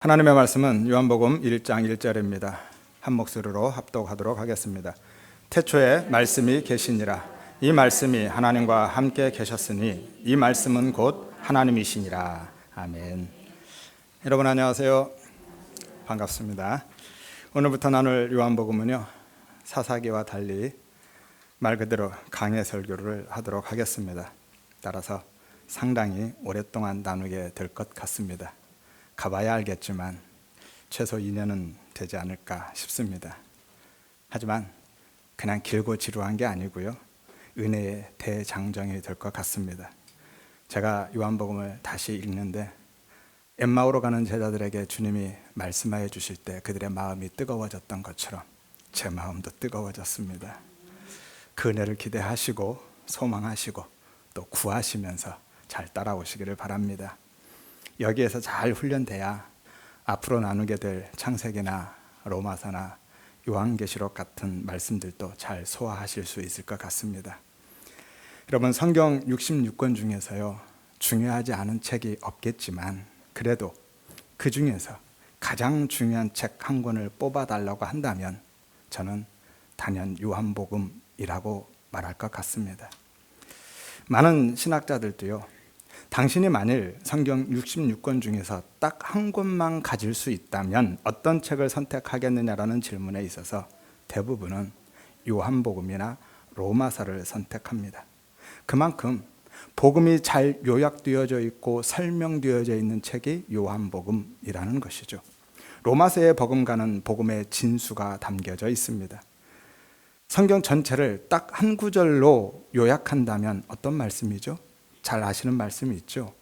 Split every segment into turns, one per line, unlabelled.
하나님의 말씀은 요한복음 1장 1절입니다. 한 목소리로 합독하도록 하겠습니다. 태초에 말씀이 계시니라. 이 말씀이 하나님과 함께 계셨으니 이 말씀은 곧 하나님이시니라. 아멘. 여러분 안녕하세요. 반갑습니다. 오늘부터 나눌 요한복음은요, 사사기와 달리 말 그대로 강해 설교를 하도록 하겠습니다. 따라서 상당히 오랫동안 나누게 될 것 같습니다. 가봐야 알겠지만 최소 2년은 되지 않을까 싶습니다. 하지만 그냥 길고 지루한 게 아니고요, 은혜의 대장정이 될 것 같습니다. 제가 요한복음을 다시 읽는데 엠마오로 가는 제자들에게 주님이 말씀하여 주실 때 그들의 마음이 뜨거워졌던 것처럼 제 마음도 뜨거워졌습니다. 그 은혜를 기대하시고 소망하시고 또 구하시면서 잘 따라오시기를 바랍니다. 여기에서 잘 훈련돼야 앞으로 나누게 될 창세기나 로마서나 요한계시록 같은 말씀들도 잘 소화하실 수 있을 것 같습니다. 여러분, 성경 66권 중에서요, 중요하지 않은 책이 없겠지만 그래도 그 중에서 가장 중요한 책 한 권을 뽑아달라고 한다면 저는 단연 요한복음이라고 말할 것 같습니다. 많은 신학자들도요, 당신이 만일 성경 66권 중에서 딱 한 권만 가질 수 있다면 어떤 책을 선택하겠느냐라는 질문에 있어서 대부분은 요한복음이나 로마서를 선택합니다. 그만큼 복음이 잘 요약되어져 있고 설명되어져 있는 책이 요한복음이라는 것이죠. 로마서의 복음가는 복음의 진수가 담겨져 있습니다. 성경 전체를 딱 한 구절로 요약한다면 어떤 말씀이죠? 잘 아시는 말씀이 있죠.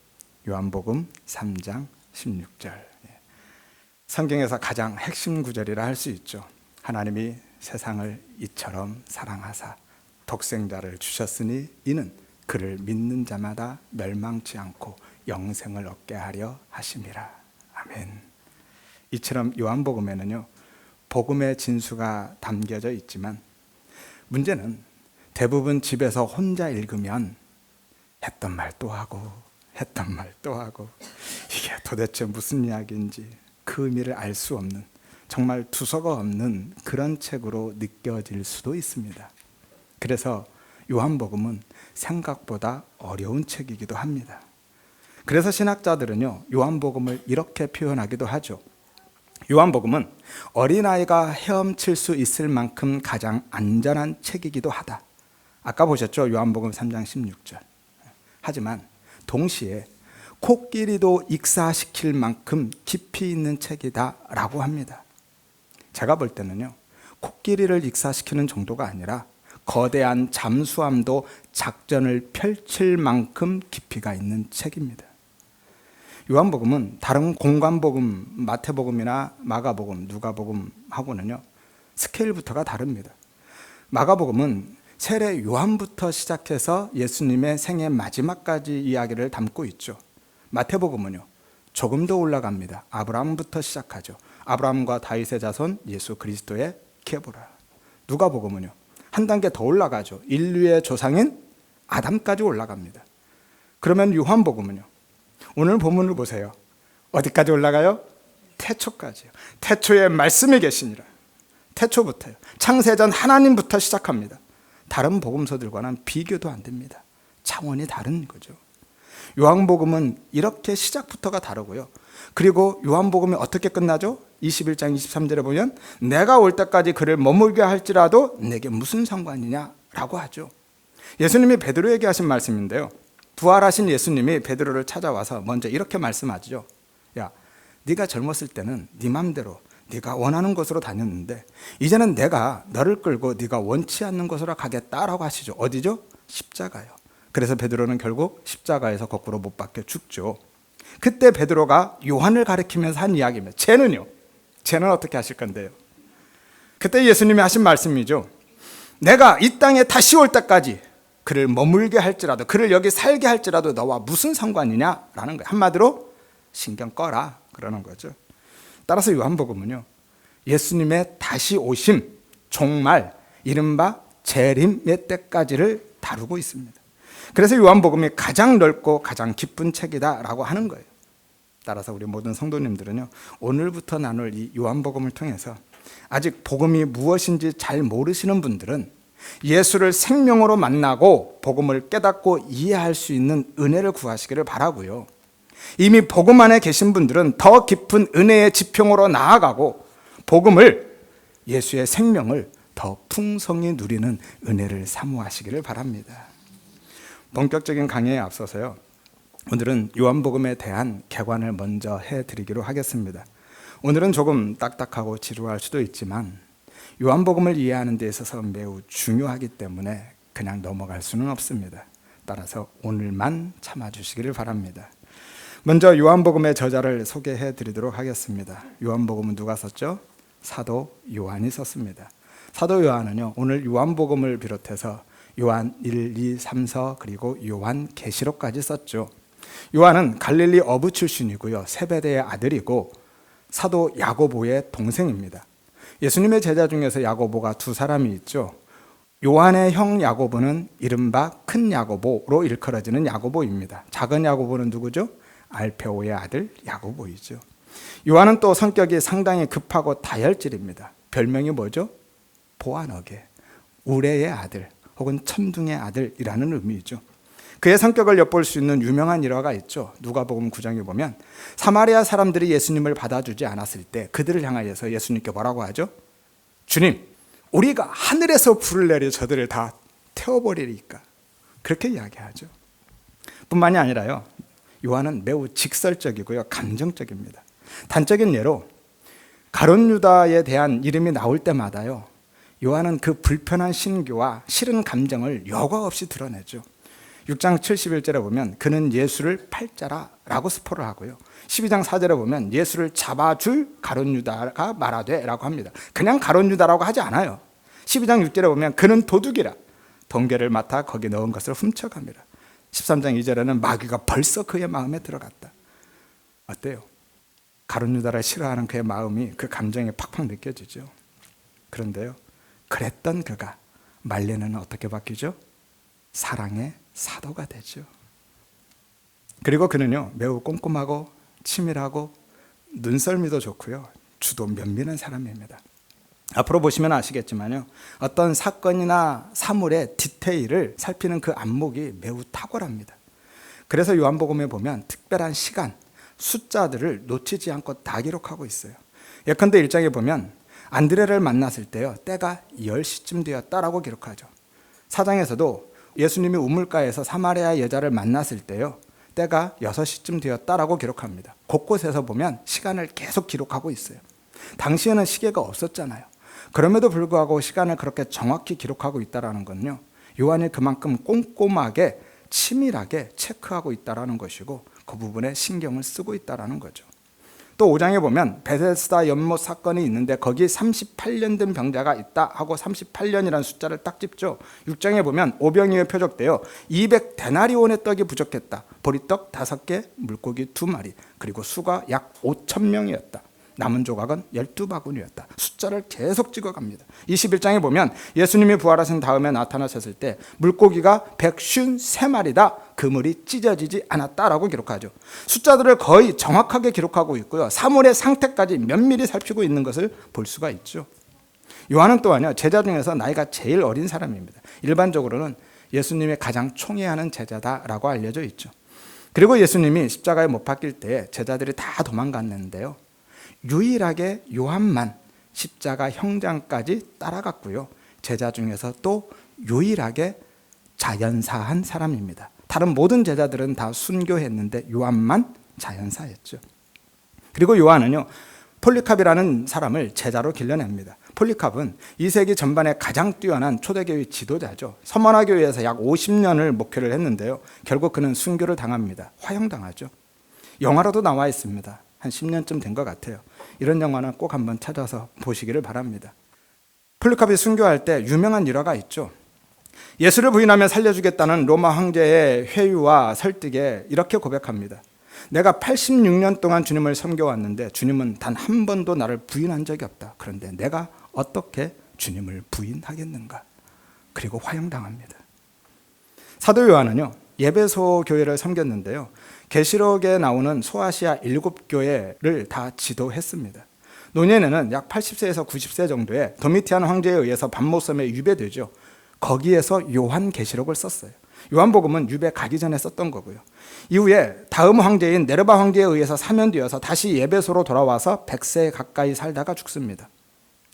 요한복음 3장 16절. 성경에서 가장 핵심 구절이라 할 수 있죠. 하나님이 세상을 이처럼 사랑하사 독생자를 주셨으니 이는 그를 믿는 자마다 멸망치 않고 영생을 얻게 하려 하심이라. 아멘. 이처럼 요한복음에는요, 복음의 진수가 담겨져 있지만 문제는 대부분 집에서 혼자 읽으면 했던 말 또 하고 했던 말 또 하고 이게 도대체 무슨 이야기인지 그 의미를 알 수 없는, 정말 두서가 없는 그런 책으로 느껴질 수도 있습니다. 그래서 요한복음은 생각보다 어려운 책이기도 합니다. 그래서 신학자들은요, 요한복음을 이렇게 표현하기도 하죠. 요한복음은 어린아이가 헤엄칠 수 있을 만큼 가장 안전한 책이기도 하다. 아까 보셨죠? 요한복음 3장 16절. 하지만 동시에 코끼리도 익사시킬 만큼 깊이 있는 책이다라고 합니다. 제가 볼 때는요, 코끼리를 익사시키는 정도가 아니라 거대한 잠수함도 작전을 펼칠 만큼 깊이가 있는 책입니다. 요한복음은 다른 공관복음, 마태복음이나 마가복음, 누가복음하고는요, 스케일부터가 다릅니다. 마가복음은 세례 요한부터 시작해서 예수님의 생애 마지막까지 이야기를 담고 있죠. 마태복음은요, 조금 더 올라갑니다. 아브라함부터 시작하죠. 아브라함과 다윗의 자손 예수 그리스도의 계보라. 누가복음은요, 한 단계 더 올라가죠. 인류의 조상인 아담까지 올라갑니다. 그러면 요한복음은요, 오늘 본문을 보세요. 어디까지 올라가요? 태초까지요. 태초에 말씀이 계시니라. 태초부터요. 창세전 하나님부터 시작합니다. 다른 복음서들과는 비교도 안 됩니다. 차원이 다른 거죠. 요한복음은 이렇게 시작부터가 다르고요. 그리고 요한복음이 어떻게 끝나죠? 21장 23절에 보면 내가 올 때까지 그를 머물게 할지라도 내게 무슨 상관이냐라고 하죠. 예수님이 베드로에게 하신 말씀인데요, 부활하신 예수님이 베드로를 찾아와서 먼저 이렇게 말씀하죠. 야, 네가 젊었을 때는 네 맘대로 네가 원하는 곳으로 다녔는데 이제는 내가 너를 끌고 네가 원치 않는 곳으로 가겠다라고 하시죠. 어디죠? 십자가요. 그래서 베드로는 결국 십자가에서 거꾸로 못 박혀 죽죠. 그때 베드로가 요한을 가리키면서 한 이야기입니다. 쟤는 어떻게 하실 건데요? 그때 예수님이 하신 말씀이죠. 내가 이 땅에 다시 올 때까지 그를 머물게 할지라도, 그를 여기 살게 할지라도 너와 무슨 상관이냐라는 거예요. 한마디로 신경 꺼라 그러는 거죠. 따라서 요한복음은요, 예수님의 다시 오심, 종말, 이른바 재림의 때까지를 다루고 있습니다. 그래서 요한복음이 가장 넓고 가장 깊은 책이다라고 하는 거예요. 따라서 우리 모든 성도님들은요, 오늘부터 나눌 이 요한복음을 통해서 아직 복음이 무엇인지 잘 모르시는 분들은 예수를 생명으로 만나고 복음을 깨닫고 이해할 수 있는 은혜를 구하시기를 바라고요. 이미 복음 안에 계신 분들은 더 깊은 은혜의 지평으로 나아가고 복음을, 예수의 생명을 더 풍성히 누리는 은혜를 사모하시기를 바랍니다. 본격적인 강의에 앞서서요, 오늘은 요한복음에 대한 개관을 먼저 해드리기로 하겠습니다. 오늘은 조금 딱딱하고 지루할 수도 있지만 요한복음을 이해하는 데 있어서 매우 중요하기 때문에 그냥 넘어갈 수는 없습니다. 따라서 오늘만 참아주시기를 바랍니다. 먼저 요한복음의 저자를 소개해 드리도록 하겠습니다. 요한복음은 누가 썼죠? 사도 요한이 썼습니다. 사도 요한은요, 오늘 요한복음을 비롯해서 요한 1, 2, 3서 그리고 요한 계시록까지 썼죠. 요한은 갈릴리 어부 출신이고요, 세베대의 아들이고 사도 야고보의 동생입니다. 예수님의 제자 중에서 야고보가 두 사람이 있죠. 요한의 형 야고보는 이른바 큰 야고보로 일컬어지는 야고보입니다. 작은 야고보는 누구죠? 알페오의 아들 야고보이죠. 요한은 또 성격이 상당히 급하고 다혈질입니다. 별명이 뭐죠? 보아너게, 우레의 아들 혹은 천둥의 아들이라는 의미이죠. 그의 성격을 엿볼 수 있는 유명한 일화가 있죠. 누가복음 9장에 보면 사마리아 사람들이 예수님을 받아주지 않았을 때 그들을 향하여서 예수님께 뭐라고 하죠? 주님, 우리가 하늘에서 불을 내려 저들을 다 태워버리리까? 그렇게 이야기하죠. 뿐만이 아니라요, 요한은 매우 직설적이고요, 감정적입니다. 단적인 예로 가룟 유다에 대한 이름이 나올 때마다요, 요한은 그 불편한 신교와 싫은 감정을 여과 없이 드러내죠. 6장 71절에 보면 그는 예수를 팔자라 라고 스포를 하고요, 12장 4절에 보면 예수를 잡아줄 가룟 유다가 말하되 라고 합니다. 그냥 가룟 유다라고 하지 않아요. 12장 6절에 보면 그는 도둑이라 동계를 맡아 거기 넣은 것을 훔쳐갑니다. 13장 2절에는 마귀가 벌써 그의 마음에 들어갔다. 어때요? 가룟 유다를 싫어하는 그의 마음이, 그 감정이 팍팍 느껴지죠. 그런데요, 그랬던 그가 말년에는 어떻게 바뀌죠? 사랑의 사도가 되죠. 그리고 그는요, 매우 꼼꼼하고 치밀하고 눈썰미도 좋고요, 주도 면밀한 사람입니다. 앞으로 보시면 아시겠지만요, 어떤 사건이나 사물의 디테일을 살피는 그 안목이 매우 탁월합니다. 그래서 요한복음에 보면 특별한 시간, 숫자들을 놓치지 않고 다 기록하고 있어요. 예컨대 1장에 보면 안드레를 만났을 때요, 때가 10시쯤 되었다라고 기록하죠. 4장에서도 예수님이 우물가에서 사마리아 여자를 만났을 때요, 때가 6시쯤 되었다라고 기록합니다. 곳곳에서 보면 시간을 계속 기록하고 있어요. 당시에는 시계가 없었잖아요. 그럼에도 불구하고 시간을 그렇게 정확히 기록하고 있다는 건요, 요한이 그만큼 꼼꼼하게 치밀하게 체크하고 있다는 것이고 그 부분에 신경을 쓰고 있다는 거죠. 또 5장에 보면 베데스다 연못 사건이 있는데 거기 38년 된 병자가 있다 하고 38년이라는 숫자를 딱 짚죠. 6장에 보면 오병이어 표적되어 200데나리온의 떡이 부족했다. 보리떡 5개, 물고기 2마리, 그리고 수가 약 5,000명이었다. 남은 조각은 12바구니였다. 숫자를 계속 찍어갑니다. 21장에 보면 예수님이 부활하신 다음에 나타나셨을 때 물고기가 153마리다. 그물이 찢어지지 않았다라고 기록하죠. 숫자들을 거의 정확하게 기록하고 있고요, 사물의 상태까지 면밀히 살피고 있는 것을 볼 수가 있죠. 요한은 또한요, 제자 중에서 나이가 제일 어린 사람입니다. 일반적으로는 예수님의 가장 총애하는 제자다라고 알려져 있죠. 그리고 예수님이 십자가에 못 박힐 때 제자들이 다 도망갔는데요, 유일하게 요한만 십자가 형장까지 따라갔고요, 제자 중에서 또 유일하게 자연사한 사람입니다. 다른 모든 제자들은 다 순교했는데 요한만 자연사했죠. 그리고 요한은요, 폴리캅이라는 사람을 제자로 길러냅니다. 폴리캅은 2세기 전반에 가장 뛰어난 초대교회 지도자죠. 서머나 교회에서 약 50년을 목회를 했는데요, 결국 그는 순교를 당합니다. 화형당하죠. 영화로도 나와 있습니다. 한 10년쯤 된 것 같아요. 이런 영화는 꼭 한번 찾아서 보시기를 바랍니다. 폴리캅이 순교할 때 유명한 일화가 있죠. 예수를 부인하며 살려주겠다는 로마 황제의 회유와 설득에 이렇게 고백합니다. 내가 86년 동안 주님을 섬겨왔는데 주님은 단 한 번도 나를 부인한 적이 없다. 그런데 내가 어떻게 주님을 부인하겠는가? 그리고 화형당합니다. 사도 요한은요, 예배소 교회를 섬겼는데요. 계시록에 나오는 소아시아 7교회를 다 지도했습니다. 노년에는 약 80세에서 90세 정도의 도미티안 황제에 의해서 밤모섬에 유배되죠. 거기에서 요한계시록을 썼어요. 요한복음은 유배 가기 전에 썼던 거고요. 이후에 다음 황제인 네르바 황제에 의해서 사면되어서 다시 예배소로 돌아와서 100세 가까이 살다가 죽습니다.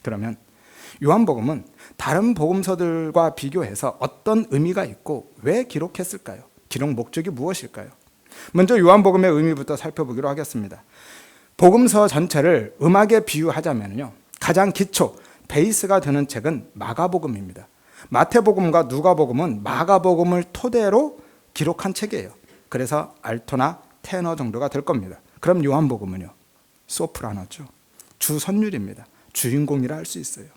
그러면 요한복음은 다른 복음서들과 비교해서 어떤 의미가 있고 왜 기록했을까요? 기록 목적이 무엇일까요? 먼저 요한복음의 의미부터 살펴보기로 하겠습니다. 복음서 전체를 음악에 비유하자면요, 가장 기초, 베이스가 되는 책은 마가복음입니다. 마태복음과 누가복음은 마가복음을 토대로 기록한 책이에요. 그래서 알토나 테너 정도가 될 겁니다. 그럼 요한복음은요, 소프라노죠. 주선율입니다. 주인공이라 할 수 있어요.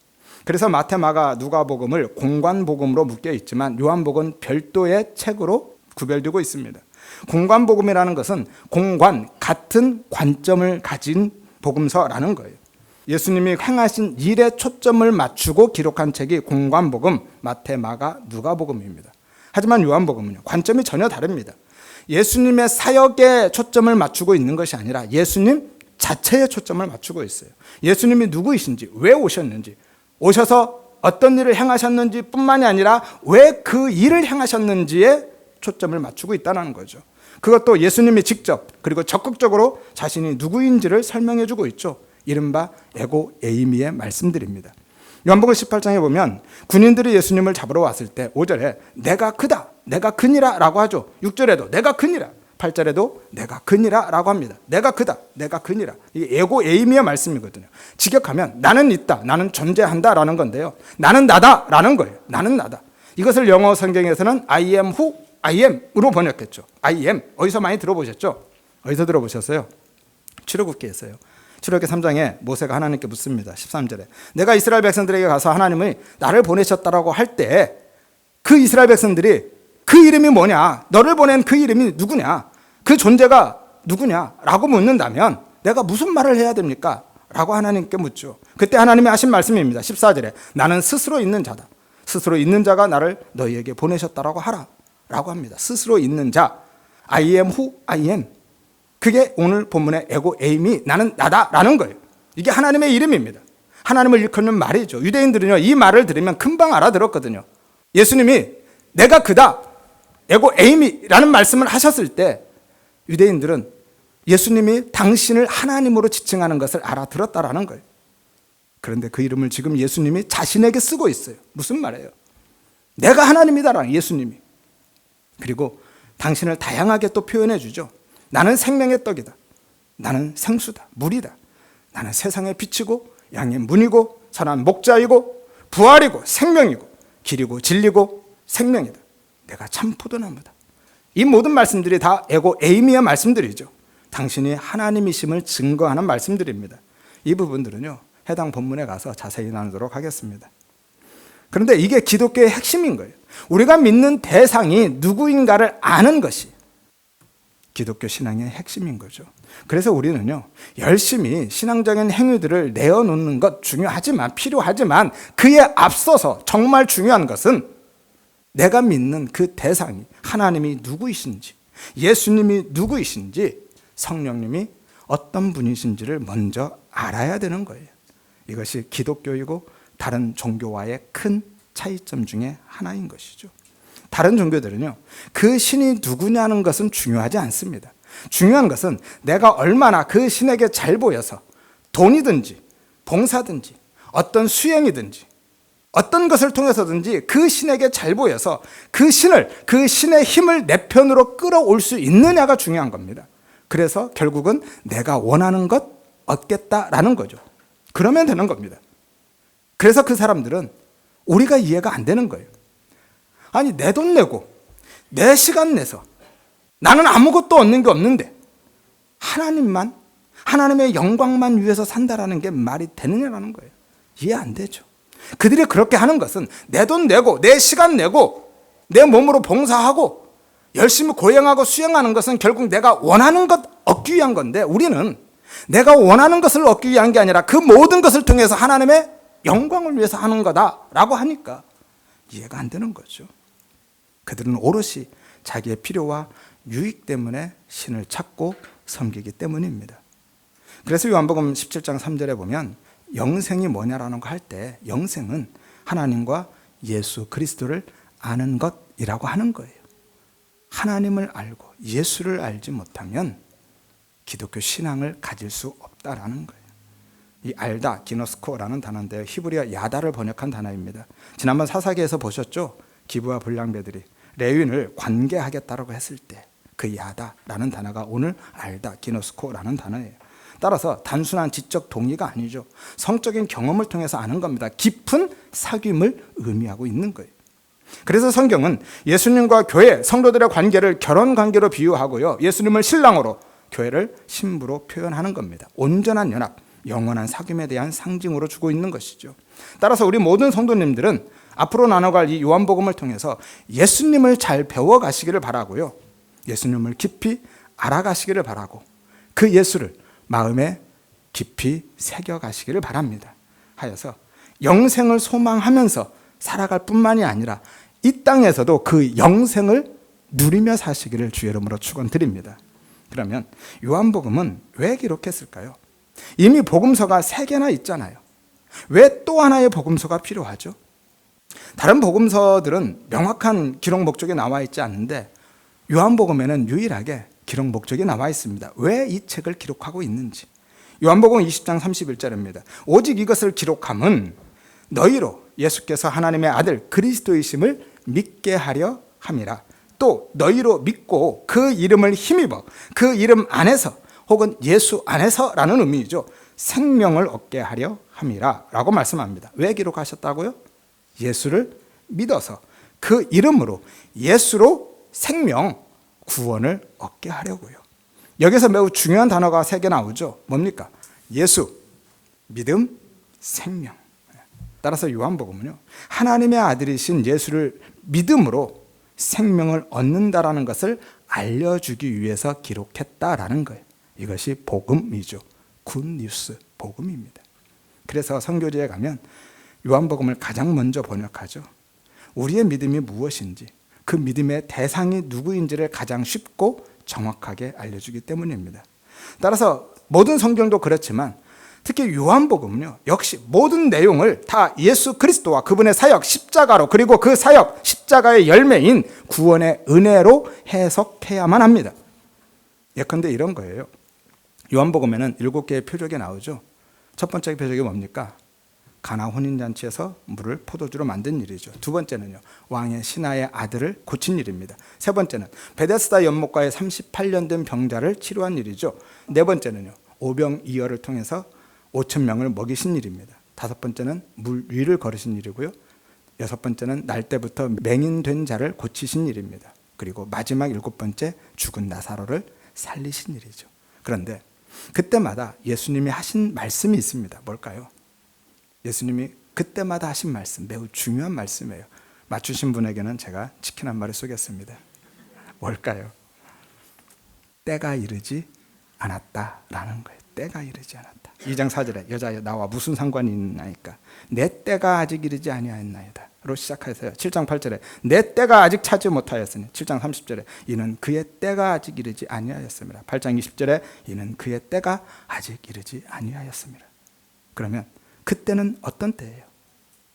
그래서 마태, 마가, 누가복음을 공관복음으로 묶여 있지만 요한복음은 별도의 책으로 구별되고 있습니다. 공관복음이라는 것은 공관, 같은 관점을 가진 복음서라는 거예요. 예수님이 행하신 일에 초점을 맞추고 기록한 책이 공관복음, 마태, 마가, 누가복음입니다. 하지만 요한복음은요, 관점이 전혀 다릅니다. 예수님의 사역에 초점을 맞추고 있는 것이 아니라 예수님 자체에 초점을 맞추고 있어요. 예수님이 누구이신지, 왜 오셨는지, 오셔서 어떤 일을 행하셨는지 뿐만이 아니라 왜 그 일을 행하셨는지에 초점을 맞추고 있다는 거죠. 그것도 예수님이 직접 그리고 적극적으로 자신이 누구인지를 설명해 주고 있죠. 이른바 에고 에이미의 말씀들입니다. 요한복음 18장에 보면 군인들이 예수님을 잡으러 왔을 때 5절에 내가 그다, 내가 그니라 라고 하죠. 6절에도 내가 그니라, 8절에도 내가 그니라 라고 합니다. 내가 그다, 내가 그니라. 이게 에고 에이미의 말씀이거든요. 직역하면 나는 있다, 나는 존재한다 라는 건데요, 나는 나다 라는 거예요. 나는 나다. 이것을 영어 성경에서는 I am who I am으로 번역했죠. I am. 어디서 많이 들어보셨죠? 어디서 들어보셨어요? 출애굽기에서요. 출애굽기 3장에 모세가 하나님께 묻습니다. 13절에 내가 이스라엘 백성들에게 가서 하나님이 나를 보내셨다라고 할 때 그 이스라엘 백성들이 그 이름이 뭐냐, 너를 보낸 그 이름이 누구냐, 그 존재가 누구냐 라고 묻는다면 내가 무슨 말을 해야 됩니까? 라고 하나님께 묻죠. 그때 하나님이 하신 말씀입니다. 14절에 나는 스스로 있는 자다. 스스로 있는 자가 나를 너희에게 보내셨다라고 하라 라고 합니다. 스스로 있는 자, I am who I am. 그게 오늘 본문의 에고 에임이 나는 나다 라는 거예요. 이게 하나님의 이름입니다. 하나님을 일컫는 말이죠. 유대인들은요, 이 말을 들으면 금방 알아들었거든요. 예수님이 내가 그다, 에고 에임이라는 말씀을 하셨을 때 유대인들은 예수님이 당신을 하나님으로 지칭하는 것을 알아들었다라는 거예요. 그런데 그 이름을 지금 예수님이 자신에게 쓰고 있어요. 무슨 말이에요? 내가 하나님이다라는 예수님이. 그리고 당신을 다양하게 또 표현해 주죠. 나는 생명의 떡이다. 나는 생수다. 물이다. 나는 세상의 빛이고 양의 문이고 선한 목자이고 부활이고 생명이고 길이고 진리고 생명이다. 내가 참 포도나무다. 이 모든 말씀들이 다 에고 에이미의 말씀들이죠. 당신이 하나님이심을 증거하는 말씀들입니다. 이 부분들은요, 해당 본문에 가서 자세히 나누도록 하겠습니다. 그런데 이게 기독교의 핵심인 거예요. 우리가 믿는 대상이 누구인가를 아는 것이 기독교 신앙의 핵심인 거죠. 그래서 우리는요, 열심히 신앙적인 행위들을 내어놓는 것 중요하지만, 필요하지만 그에 앞서서 정말 중요한 것은 내가 믿는 그 대상이 하나님이 누구이신지, 예수님이 누구이신지, 성령님이 어떤 분이신지를 먼저 알아야 되는 거예요. 이것이 기독교이고 다른 종교와의 큰 차이점 중에 하나인 것이죠. 다른 종교들은요, 그 신이 누구냐는 것은 중요하지 않습니다. 중요한 것은 내가 얼마나 그 신에게 잘 보여서 돈이든지 봉사든지 어떤 수행이든지 어떤 것을 통해서든지 그 신에게 잘 보여서 그 신의 힘을 내 편으로 끌어올 수 있느냐가 중요한 겁니다. 그래서 결국은 내가 원하는 것 얻겠다라는 거죠. 그러면 되는 겁니다. 그래서 그 사람들은 우리가 이해가 안 되는 거예요. 아니, 내 돈 내고 내 시간 내서 나는 아무것도 얻는 게 없는데 하나님만, 하나님의 영광만 위해서 산다라는 게 말이 되느냐라는 거예요. 이해 안 되죠. 그들이 그렇게 하는 것은 내 돈 내고 내 시간 내고 내 몸으로 봉사하고 열심히 고행하고 수행하는 것은 결국 내가 원하는 것 얻기 위한 건데, 우리는 내가 원하는 것을 얻기 위한 게 아니라 그 모든 것을 통해서 하나님의 영광을 위해서 하는 거다라고 하니까 이해가 안 되는 거죠. 그들은 오롯이 자기의 필요와 유익 때문에 신을 찾고 섬기기 때문입니다. 그래서 요한복음 17장 3절에 보면 영생이 뭐냐라는 거 할 때 영생은 하나님과 예수 그리스도를 아는 것이라고 하는 거예요. 하나님을 알고 예수를 알지 못하면 기독교 신앙을 가질 수 없다라는 거예요. 이 알다, 기노스코라는 단어인데요, 히브리어 야다를 번역한 단어입니다. 지난번 사사기에서 보셨죠? 기브와 불량배들이 레위인을 관계하겠다라고 했을 때 그 야다라는 단어가 오늘 알다, 기노스코라는 단어예요. 따라서 단순한 지적 동의가 아니죠. 성적인 경험을 통해서 아는 겁니다. 깊은 사귐을 의미하고 있는 거예요. 그래서 성경은 예수님과 교회, 성도들의 관계를 결혼 관계로 비유하고요, 예수님을 신랑으로, 교회를 신부로 표현하는 겁니다. 온전한 연합, 영원한 사귐에 대한 상징으로 주고 있는 것이죠. 따라서 우리 모든 성도님들은 앞으로 나눠갈 이 요한복음을 통해서 예수님을 잘 배워가시기를 바라고요, 예수님을 깊이 알아가시기를 바라고 그 예수를 마음에 깊이 새겨가시기를 바랍니다. 하여서 영생을 소망하면서 살아갈 뿐만이 아니라 이 땅에서도 그 영생을 누리며 사시기를 주의 이름으로 축원드립니다. 그러면 요한복음은 왜 기록했을까요? 이미 복음서가 3개나 있잖아요. 왜 또 하나의 복음서가 필요하죠? 다른 복음서들은 명확한 기록 목적이 나와 있지 않는데 요한복음에는 유일하게 기록 목적이 나와 있습니다. 왜 이 책을 기록하고 있는지. 요한복음 20장 31절입니다. 오직 이것을 기록함은 너희로 예수께서 하나님의 아들 그리스도이심을 믿게 하려 함이라. 또 너희로 믿고 그 이름을 힘입어 그 이름 안에서 혹은 예수 안에서라는 의미이죠, 생명을 얻게 하려 함이라 라고 말씀합니다. 왜 기록하셨다고요? 예수를 믿어서 그 이름으로, 예수로 생명, 구원을 얻게 하려고요. 여기서 매우 중요한 단어가 3개 나오죠. 뭡니까? 예수, 믿음, 생명. 따라서 요한복음은요, 하나님의 아들이신 예수를 믿음으로 생명을 얻는다라는 것을 알려주기 위해서 기록했다라는 거예요. 이것이 복음이죠. 굿뉴스, 복음입니다. 그래서 선교지에 가면 요한복음을 가장 먼저 번역하죠. 우리의 믿음이 무엇인지, 그 믿음의 대상이 누구인지를 가장 쉽고 정확하게 알려주기 때문입니다. 따라서 모든 성경도 그렇지만 특히 요한복음은요, 역시 모든 내용을 다 예수 그리스도와 그분의 사역, 십자가로, 그리고 그 사역, 십자가의 열매인 구원의 은혜로 해석해야만 합니다. 예컨대 이런 거예요. 요한복음에는 7개의 표적이 나오죠. 첫 번째 표적이 뭡니까? 가나 혼인잔치에서 물을 포도주로 만든 일이죠. 두 번째는요, 왕의 신하의 아들을 고친 일입니다. 세 번째는 베데스다 연못가에 38년 된 병자를 치료한 일이죠. 네 번째는요, 오병이어를 통해서 5천 명을 먹이신 일입니다. 다섯 번째는 물 위를 걸으신 일이고요, 여섯 번째는 날 때부터 맹인된 자를 고치신 일입니다. 그리고 마지막 7번째, 죽은 나사로를 살리신 일이죠. 그런데 그때마다 예수님이 하신 말씀이 있습니다. 뭘까요? 예수님이 그때마다 하신 말씀, 매우 중요한 말씀이에요. 맞추신 분에게는 제가 치킨 한 마리 쏘겠습니다. 뭘까요? 때가 이르지 않았다라는 거예요. 때가 이르지 않았다. 2장 4절에 여자 나와 무슨 상관이 있나이까? 내 때가 아직 이르지 아니하였나이다 로 시작해서요. 7장 8절에 내 때가 아직 차지 못하였으니, 7장 30절에 이는 그의 때가 아직 이르지 아니하였습니다. 8장 20절에 이는 그의 때가 아직 이르지 아니하였습니다. 그러면 그때는 어떤 때예요?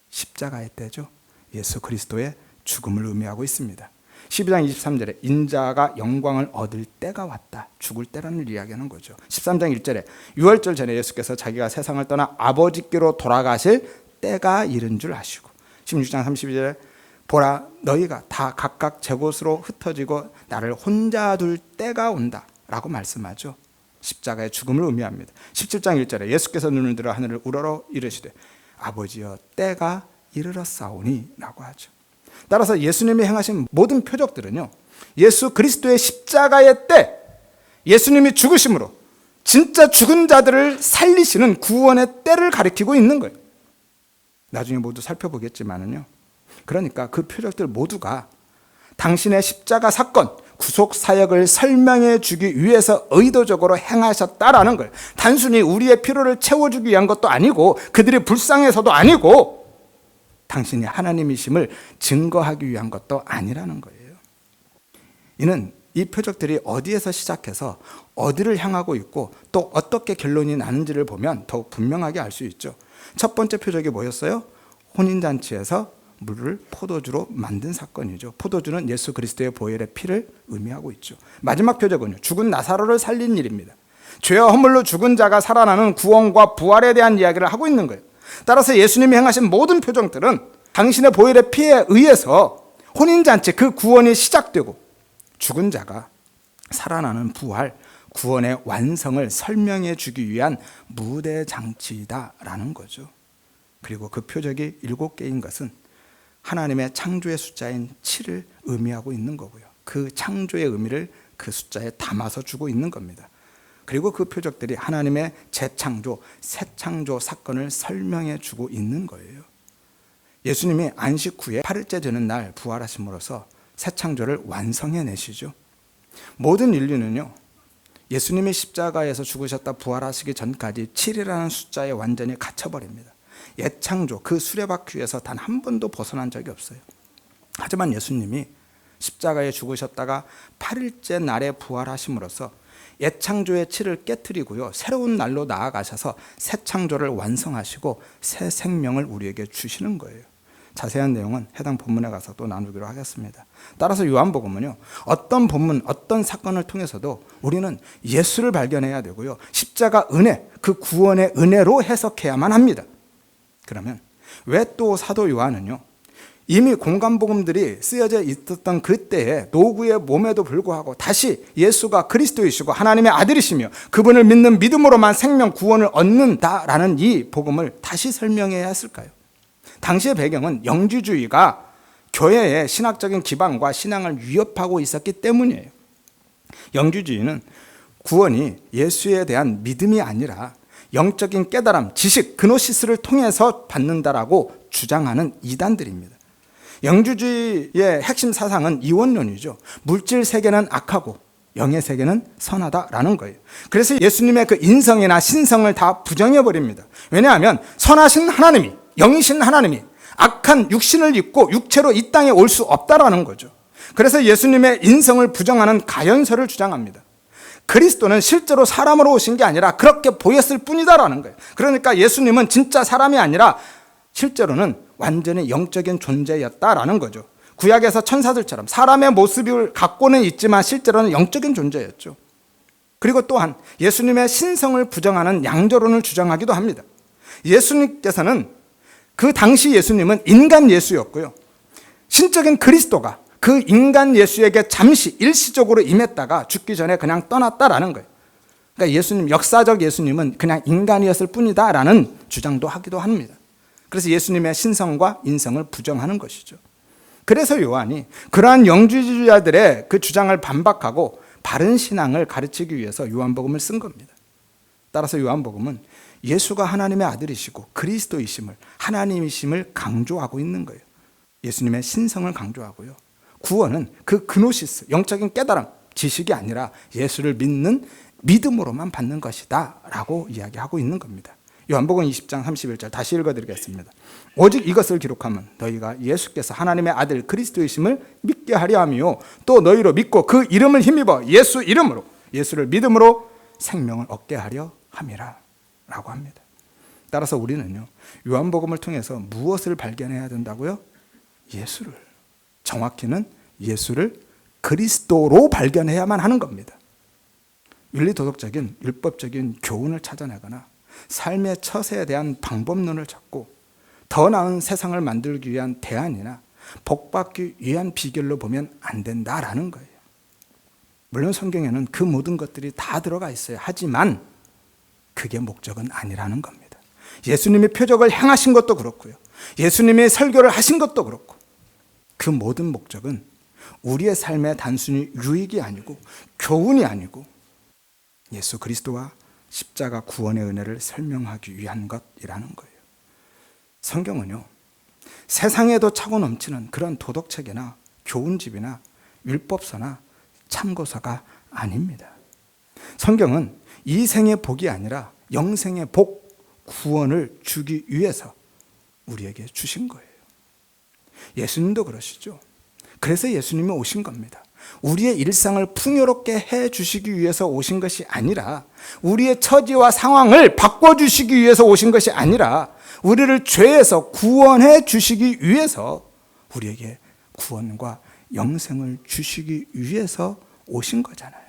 십자가의 때죠. 예수 그리스도의 죽음을 의미하고 있습니다. 12장 23절에 인자가 영광을 얻을 때가 왔다. 죽을 때라는 이야기하는 거죠. 13장 1절에 유월절 전에 예수께서 자기가 세상을 떠나 아버지께로 돌아가실 때가 이른 줄 아시고, 16장 32절에 보라 너희가 다 각각 제 곳으로 흩어지고 나를 혼자 둘 때가 온다 라고 말씀하죠. 십자가의 죽음을 의미합니다. 17장 1절에 예수께서 눈을 들어 하늘을 우러러 이르시되 아버지여 때가 이르렀사오니 라고 하죠. 따라서 예수님이 행하신 모든 표적들은요, 예수 그리스도의 십자가의 때, 예수님이 죽으심으로 진짜 죽은 자들을 살리시는 구원의 때를 가리키고 있는 거예요. 나중에 모두 살펴보겠지만은요, 그러니까 그 표적들 모두가 당신의 십자가 사건, 구속 사역을 설명해 주기 위해서 의도적으로 행하셨다라는 거예요. 단순히 우리의 필요를 채워주기 위한 것도 아니고, 그들이 불쌍해서도 아니고, 당신이 하나님이심을 증거하기 위한 것도 아니라는 거예요. 이는 이 표적들이 어디에서 시작해서 어디를 향하고 있고 또 어떻게 결론이 나는지를 보면 더욱 분명하게 알 수 있죠. 첫 번째 표적이 뭐였어요? 혼인잔치에서 물을 포도주로 만든 사건이죠. 포도주는 예수 그리스도의 보혈의 피를 의미하고 있죠. 마지막 표적은요, 죽은 나사로를 살린 일입니다. 죄와 허물로 죽은 자가 살아나는 구원과 부활에 대한 이야기를 하고 있는 거예요. 따라서 예수님이 행하신 모든 표적들은 당신의 보혈의 피에 의해서 혼인잔치, 그 구원이 시작되고 죽은 자가 살아나는 부활, 구원의 완성을 설명해 주기 위한 무대장치다라는 거죠. 그리고 그 표적이 7개인 것은 하나님의 창조의 숫자인 7을 의미하고 있는 거고요. 그 창조의 의미를 그 숫자에 담아서 주고 있는 겁니다. 그리고 그 표적들이 하나님의 재창조, 새창조 사건을 설명해 주고 있는 거예요. 예수님이 안식 후에 8일째 되는 날 부활하심으로써 새창조를 완성해 내시죠. 모든 인류는요, 예수님이 십자가에서 죽으셨다 부활하시기 전까지 7이라는 숫자에 완전히 갇혀버립니다. 옛창조, 그 수레바퀴에서 단 한 번도 벗어난 적이 없어요. 하지만 예수님이 십자가에 죽으셨다가 8일째 날에 부활하심으로써 옛창조의 7을 깨트리고요, 새로운 날로 나아가셔서 새 창조를 완성하시고 새 생명을 우리에게 주시는 거예요. 자세한 내용은 해당 본문에 가서 또 나누기로 하겠습니다. 따라서 요한복음은요, 어떤 본문, 어떤 사건을 통해서도 우리는 예수를 발견해야 되고요, 십자가 은혜, 그 구원의 은혜로 해석해야만 합니다. 그러면 왜 또 사도 요한은요, 이미 공간복음들이 쓰여져 있었던 그때의 노구의 몸에도 불구하고 다시 예수가 그리스도이시고 하나님의 아들이시며 그분을 믿는 믿음으로만 생명 구원을 얻는다라는 이 복음을 다시 설명해야 했을까요? 당시의 배경은 영주주의가 교회의 신학적인 기반과 신앙을 위협하고 있었기 때문이에요. 영주주의는 구원이 예수에 대한 믿음이 아니라 영적인 깨달음, 지식, 그노시스를 통해서 받는다라고 주장하는 이단들입니다. 영주주의의 핵심 사상은 이원론이죠. 물질 세계는 악하고 영의 세계는 선하다라는 거예요. 그래서 예수님의 그 인성이나 신성을 다 부정해버립니다. 왜냐하면 선하신 하나님이, 영이신 하나님이 악한 육신을 입고 육체로 이 땅에 올 수 없다라는 거죠. 그래서 예수님의 인성을 부정하는 가연설을 주장합니다. 그리스도는 실제로 사람으로 오신 게 아니라 그렇게 보였을 뿐이다라는 거예요. 그러니까 예수님은 진짜 사람이 아니라 실제로는 완전히 영적인 존재였다라는 거죠. 구약에서 천사들처럼 사람의 모습을 갖고는 있지만 실제로는 영적인 존재였죠. 그리고 또한 예수님의 신성을 부정하는 양조론을 주장하기도 합니다. 예수님께서는 그 당시 예수님은 인간 예수였고요, 신적인 그리스도가 그 인간 예수에게 잠시 일시적으로 임했다가 죽기 전에 그냥 떠났다라는 거예요. 그러니까 예수님, 역사적 예수님은 그냥 인간이었을 뿐이다라는 주장도 하기도 합니다. 그래서 예수님의 신성과 인성을 부정하는 것이죠. 그래서 요한이 그러한 영주주의자들의 그 주장을 반박하고 바른 신앙을 가르치기 위해서 요한복음을 쓴 겁니다. 따라서 요한복음은 예수가 하나님의 아들이시고 그리스도이심을, 하나님이심을 강조하고 있는 거예요. 예수님의 신성을 강조하고요, 구원은 그 그노시스, 영적인 깨달음, 지식이 아니라 예수를 믿는 믿음으로만 받는 것이다 라고 이야기하고 있는 겁니다. 요한복음 20장 31절 다시 읽어드리겠습니다. 오직 이것을 기록하면 너희가 예수께서 하나님의 아들 그리스도이심을 믿게 하려 하며 또 너희로 믿고 그 이름을 힘입어 예수 이름으로, 예수를 믿음으로 생명을 얻게 하려 함이라 라고 합니다. 따라서 우리는요, 요한복음을 통해서 무엇을 발견해야 된다고요? 예수를, 정확히는 예수를 그리스도로 발견해야만 하는 겁니다. 윤리도덕적인 율법적인 교훈을 찾아내거나 삶의 처세에 대한 방법론을 찾고 더 나은 세상을 만들기 위한 대안이나 복받기 위한 비결로 보면 안 된다라는 거예요. 물론 성경에는 그 모든 것들이 다 들어가 있어요. 하지만 그게 목적은 아니라는 겁니다. 예수님이 표적을 행하신 것도 그렇고요, 예수님이 설교를 하신 것도 그렇고, 그 모든 목적은 우리의 삶에 단순히 유익이 아니고 교훈이 아니고 예수 그리스도와 십자가 구원의 은혜를 설명하기 위한 것이라는 거예요. 성경은요, 세상에도 차고 넘치는 그런 도덕책이나 교훈집이나 율법서나 참고서가 아닙니다. 성경은 이 생의 복이 아니라 영생의 복, 구원을 주기 위해서 우리에게 주신 거예요. 예수님도 그러시죠. 그래서 예수님이 오신 겁니다. 우리의 일상을 풍요롭게 해 주시기 위해서 오신 것이 아니라, 우리의 처지와 상황을 바꿔주시기 위해서 오신 것이 아니라, 우리를 죄에서 구원해 주시기 위해서, 우리에게 구원과 영생을 주시기 위해서 오신 거잖아요.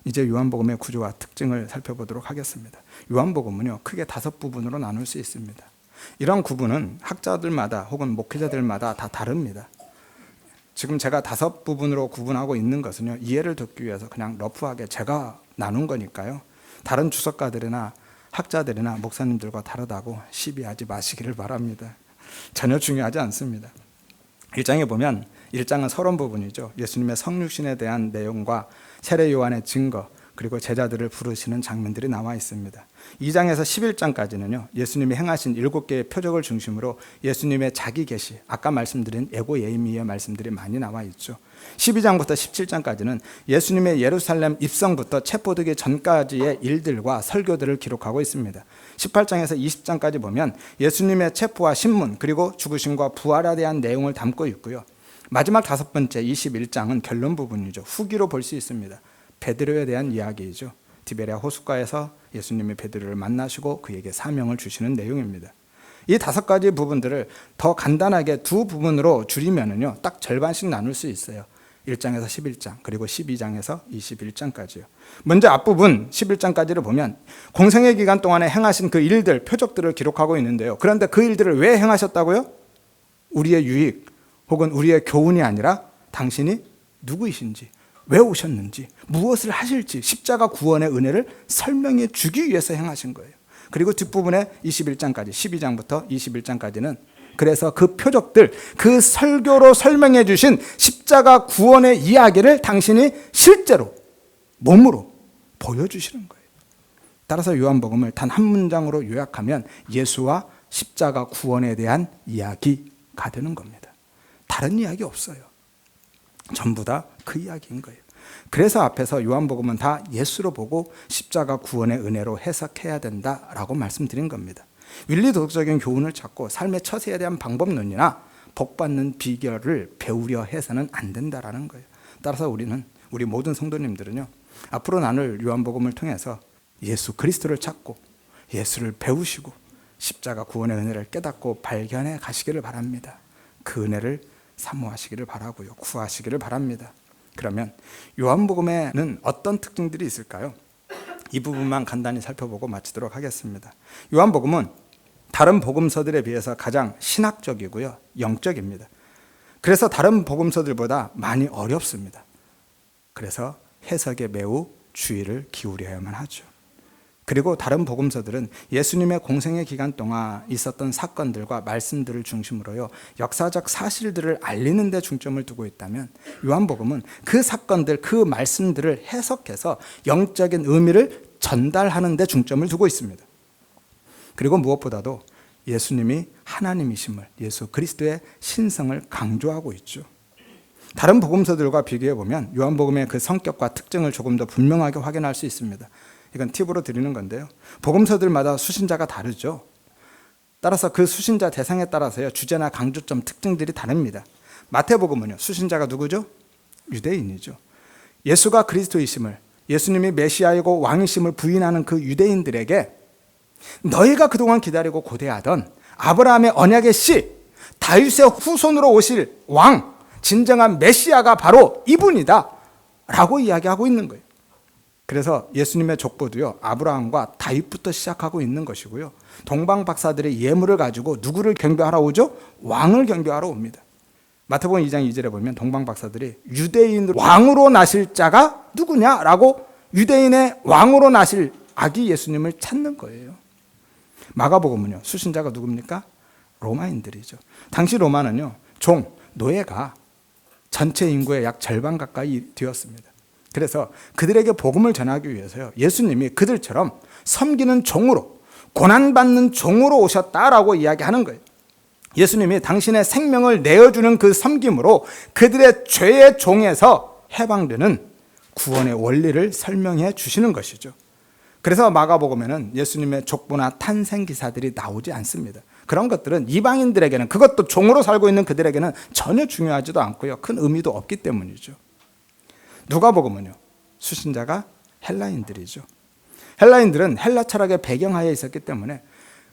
이제 요한복음의 구조와 특징을 살펴보도록 하겠습니다. 요한복음은요, 크게 5부분으로 나눌 수 있습니다. 이런 구분은 학자들마다 혹은 목회자들마다 다 다릅니다. 지금 제가 5부분으로 구분하고 있는 것은요, 이해를 돕기 위해서 그냥 러프하게 제가 나눈 거니까요. 다른 주석가들이나 학자들이나 목사님들과 다르다고 시비하지 마시기를 바랍니다. 전혀 중요하지 않습니다. 1장에 보면 1장은 서론 부분이죠. 예수님의 성육신에 대한 내용과 세례 요한의 증거, 그리고 제자들을 부르시는 장면들이 나와 있습니다. 2장에서 11장까지는요, 예수님이 행하신 7개의 표적을 중심으로 예수님의 자기 계시, 아까 말씀드린 에고 예이미의 말씀들이 많이 나와 있죠. 12장부터 17장까지는 예수님의 예루살렘 입성부터 체포되기 전까지의 일들과 설교들을 기록하고 있습니다. 18장에서 20장까지 보면 예수님의 체포와 신문, 그리고 죽으심과 부활에 대한 내용을 담고 있고요. 마지막 5번째 21장은 결론 부분이죠. 후기로 볼 수 있습니다. 베드로에 대한 이야기이죠. 디베랴 호숫가에서 예수님이 베드로를 만나시고 그에게 사명을 주시는 내용입니다. 이 5가지 부분들을 더 간단하게 2부분으로 줄이면은요, 딱 절반씩 나눌 수 있어요. 1장에서 11장, 그리고 12장에서 21장까지요. 먼저 앞부분 11장까지를 보면 공생의 기간 동안에 행하신 그 일들, 표적들을 기록하고 있는데요. 그런데 그 일들을 왜 행하셨다고요? 우리의 유익 혹은 우리의 교훈이 아니라 당신이 누구이신지, 왜 오셨는지, 무엇을 하실지 십자가 구원의 은혜를 설명해 주기 위해서 행하신 거예요. 그리고 뒷부분에 21장까지, 12장부터 21장까지는 그래서 그 표적들, 그 설교로 설명해 주신 십자가 구원의 이야기를 당신이 실제로 몸으로 보여주시는 거예요. 따라서 요한복음을 단 한 문장으로 요약하면 예수와 십자가 구원에 대한 이야기가 되는 겁니다. 다른 이야기 없어요. 전부 다 그 이야기인 거예요. 그래서 앞에서 요한복음은 다 예수로 보고 십자가 구원의 은혜로 해석해야 된다라고 말씀드린 겁니다. 윤리도덕적인 교훈을 찾고 삶의 처세에 대한 방법론이나 복받는 비결을 배우려 해서는 안 된다라는 거예요. 따라서 우리 모든 성도님들은요, 앞으로 나눌 요한복음을 통해서 예수 그리스도를 찾고 예수를 배우시고 십자가 구원의 은혜를 깨닫고 발견해 가시기를 바랍니다. 그 은혜를 사모하시기를 바라고요. 구하시기를 바랍니다. 그러면 요한복음에는 어떤 특징들이 있을까요? 이 부분만 간단히 살펴보고 마치도록 하겠습니다. 요한복음은 다른 복음서들에 비해서 가장 신학적이고요, 영적입니다. 그래서 다른 복음서들보다 많이 어렵습니다. 그래서 해석에 매우 주의를 기울여야만 하죠. 그리고 다른 복음서들은 예수님의 공생의 기간 동안 있었던 사건들과 말씀들을 중심으로요, 역사적 사실들을 알리는 데 중점을 두고 있다면 요한복음은 그 사건들, 그 말씀들을 해석해서 영적인 의미를 전달하는 데 중점을 두고 있습니다. 그리고 무엇보다도 예수님이 하나님이심을, 예수 그리스도의 신성을 강조하고 있죠. 다른 복음서들과 비교해 보면 요한복음의 그 성격과 특징을 조금 더 분명하게 확인할 수 있습니다. 이건 팁으로 드리는 건데요. 복음서들마다 수신자가 다르죠. 따라서 그 수신자 대상에 따라서요, 주제나 강조점, 특징들이 다릅니다. 마태복음은요, 수신자가 누구죠? 유대인이죠. 예수가 그리스도이심을, 예수님이 메시아이고 왕이심을 부인하는 그 유대인들에게 너희가 그동안 기다리고 고대하던 아브라함의 언약의 씨, 다윗의 후손으로 오실 왕, 진정한 메시아가 바로 이분이다 라고 이야기하고 있는 거예요. 그래서 예수님의 족보도요, 아브라함과 다윗부터 시작하고 있는 것이고요, 동방 박사들의 예물을 가지고 누구를 경배하러 오죠? 왕을 경배하러 옵니다. 마태복음 2장 2절에 보면 동방 박사들이 유대인 왕으로 나실 자가 누구냐라고 유대인의 왕으로 나실 아기 예수님을 찾는 거예요. 마가복음은요, 수신자가 누굽니까? 로마인들이죠. 당시 로마는요, 노예가 전체 인구의 약 절반 가까이 되었습니다. 그래서 그들에게 복음을 전하기 위해서요, 예수님이 그들처럼 섬기는 종으로, 고난받는 종으로 오셨다라고 이야기하는 거예요. 예수님이 당신의 생명을 내어주는 그 섬김으로 그들의 죄의 종에서 해방되는 구원의 원리를 설명해 주시는 것이죠. 그래서 마가복음에는 예수님의 족보나 탄생 기사들이 나오지 않습니다. 그런 것들은 이방인들에게는, 그것도 종으로 살고 있는 그들에게는 전혀 중요하지도 않고요, 큰 의미도 없기 때문이죠. 누가복음은요, 수신자가 헬라인들이죠. 헬라인들은 헬라 철학의 배경하에 있었기 때문에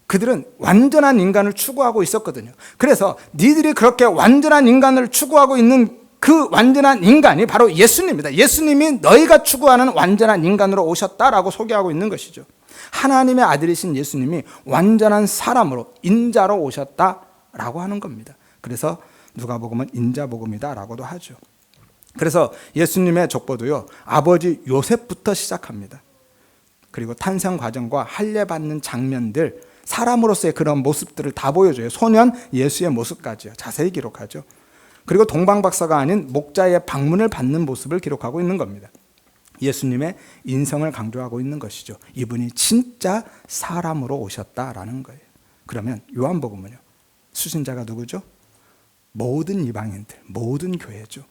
그들은 완전한 인간을 추구하고 있었거든요. 그래서 니들이 그렇게 완전한 인간을 추구하고 있는 그 완전한 인간이 바로 예수님입니다. 예수님이 너희가 추구하는 완전한 인간으로 오셨다라고 소개하고 있는 것이죠. 하나님의 아들이신 예수님이 완전한 사람으로, 인자로 오셨다라고 하는 겁니다. 그래서 누가복음은 인자복음이다라고도 하죠. 그래서 예수님의 족보도요, 아버지 요셉부터 시작합니다. 그리고 탄생 과정과 할례받는 장면들, 사람으로서의 그런 모습들을 다 보여줘요. 소년 예수의 모습까지요, 자세히 기록하죠. 그리고 동방박사가 아닌 목자의 방문을 받는 모습을 기록하고 있는 겁니다. 예수님의 인성을 강조하고 있는 것이죠. 이분이 진짜 사람으로 오셨다라는 거예요. 그러면 요한복음은요, 수신자가 누구죠? 모든 이방인들, 모든 교회죠.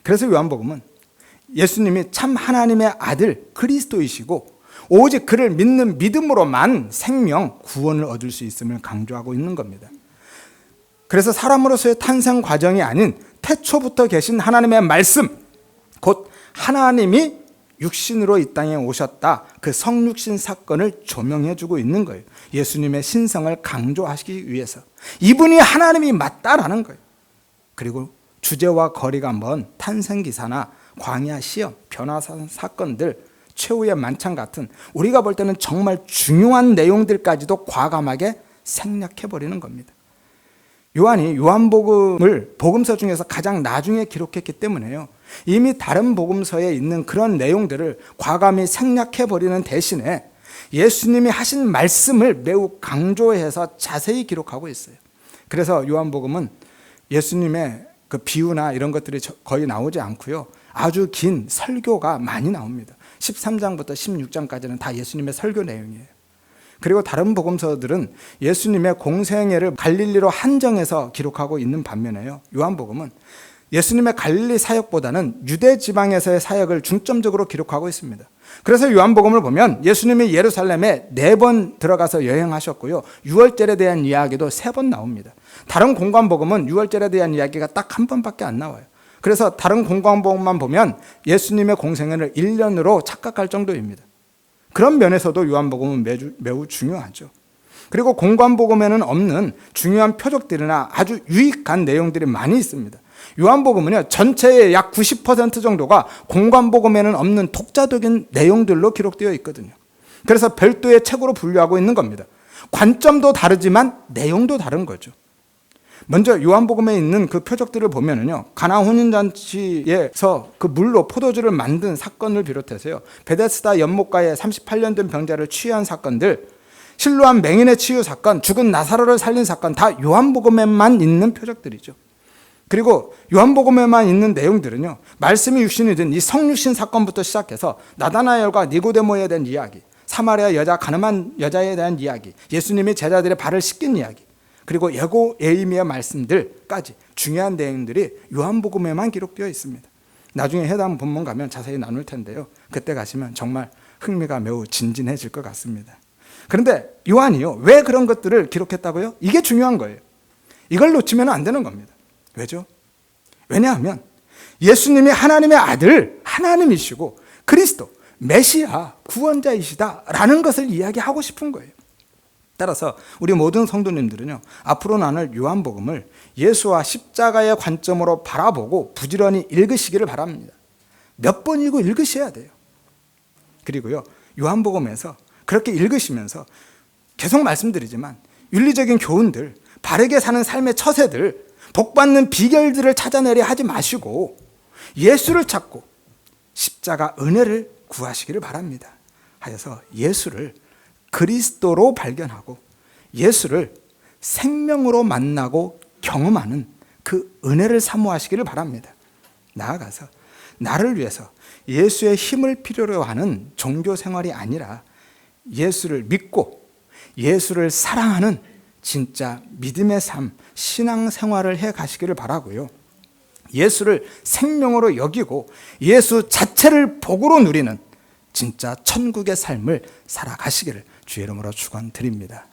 그래서 요한복음은 예수님이 참 하나님의 아들 그리스도이시고 오직 그를 믿는 믿음으로만 생명, 구원을 얻을 수 있음을 강조하고 있는 겁니다. 그래서 사람으로서의 탄생 과정이 아닌 태초부터 계신 하나님의 말씀, 곧 하나님이 육신으로 이 땅에 오셨다, 그 성육신 사건을 조명해주고 있는 거예요. 예수님의 신성을 강조하시기 위해서 이분이 하나님이 맞다라는 거예요. 그리고 주제와 거리가 먼 탄생기사나 광야 시험, 변화 사건들, 최후의 만찬 같은 우리가 볼 때는 정말 중요한 내용들까지도 과감하게 생략해버리는 겁니다. 요한이 요한복음을 복음서 중에서 가장 나중에 기록했기 때문에요, 이미 다른 복음서에 있는 그런 내용들을 과감히 생략해버리는 대신에 예수님이 하신 말씀을 매우 강조해서 자세히 기록하고 있어요. 그래서 요한복음은 예수님의 그 비유나 이런 것들이 거의 나오지 않고요, 아주 긴 설교가 많이 나옵니다. 13장부터 16장까지는 다 예수님의 설교 내용이에요. 그리고 다른 복음서들은 예수님의 공생애를 갈릴리로 한정해서 기록하고 있는 반면에요, 요한복음은 예수님의 갈릴리 사역보다는 유대 지방에서의 사역을 중점적으로 기록하고 있습니다. 그래서 요한복음을 보면 예수님이 예루살렘에 4번 들어가서 여행하셨고요, 유월절에 대한 이야기도 3번 나옵니다. 다른 공관복음은 유월절에 대한 이야기가 딱 1번밖에 안 나와요. 그래서 다른 공관복음만 보면 예수님의 공생애를 1년으로 착각할 정도입니다. 그런 면에서도 요한복음은 매우 중요하죠. 그리고 공관복음에는 없는 중요한 표적들이나 아주 유익한 내용들이 많이 있습니다. 요한복음은요, 전체의 약 90% 정도가 공관복음에는 없는 독자적인 내용들로 기록되어 있거든요. 그래서 별도의 책으로 분류하고 있는 겁니다. 관점도 다르지만 내용도 다른 거죠. 먼저 요한복음에 있는 그 표적들을 보면은요, 가나 혼인잔치에서 그 물로 포도주를 만든 사건을 비롯해서요, 베데스다 연못가에 38년 된 병자를 치유한 사건들, 실로암 맹인의 치유 사건, 죽은 나사로를 살린 사건, 다 요한복음에만 있는 표적들이죠. 그리고 요한복음에만 있는 내용들은요, 말씀이 육신이 된 이 성육신 사건부터 시작해서 나다나엘과 니고데모에 대한 이야기, 사마리아 여자, 가늠한 여자에 대한 이야기, 예수님이 제자들의 발을 씻긴 이야기, 그리고 예고 예이미의 말씀들까지 중요한 내용들이 요한복음에만 기록되어 있습니다. 나중에 해당 본문 가면 자세히 나눌 텐데요, 그때 가시면 정말 흥미가 매우 진진해질 것 같습니다. 그런데 요한이요, 왜 그런 것들을 기록했다고요? 이게 중요한 거예요. 이걸 놓치면 안 되는 겁니다. 왜죠? 왜냐하면 예수님이 하나님의 아들, 하나님이시고 그리스도, 메시아, 구원자이시다라는 것을 이야기하고 싶은 거예요. 따라서 우리 모든 성도님들은요, 앞으로 나눌 요한복음을 예수와 십자가의 관점으로 바라보고 부지런히 읽으시기를 바랍니다. 몇 번이고 읽으셔야 돼요. 그리고요, 요한복음에서 그렇게 읽으시면서 계속 말씀드리지만 윤리적인 교훈들, 바르게 사는 삶의 처세들, 복받는 비결들을 찾아내려 하지 마시고 예수를 찾고 십자가 은혜를 구하시기를 바랍니다. 하여서 예수를 그리스도로 발견하고 예수를 생명으로 만나고 경험하는 그 은혜를 사모하시기를 바랍니다. 나아가서 나를 위해서 예수의 힘을 필요로 하는 종교 생활이 아니라 예수를 믿고 예수를 사랑하는 진짜 믿음의 삶, 신앙 생활을 해 가시기를 바라고요. 예수를 생명으로 여기고 예수 자체를 복으로 누리는 진짜 천국의 삶을 살아가시기를 주의 이름으로 축원드립니다.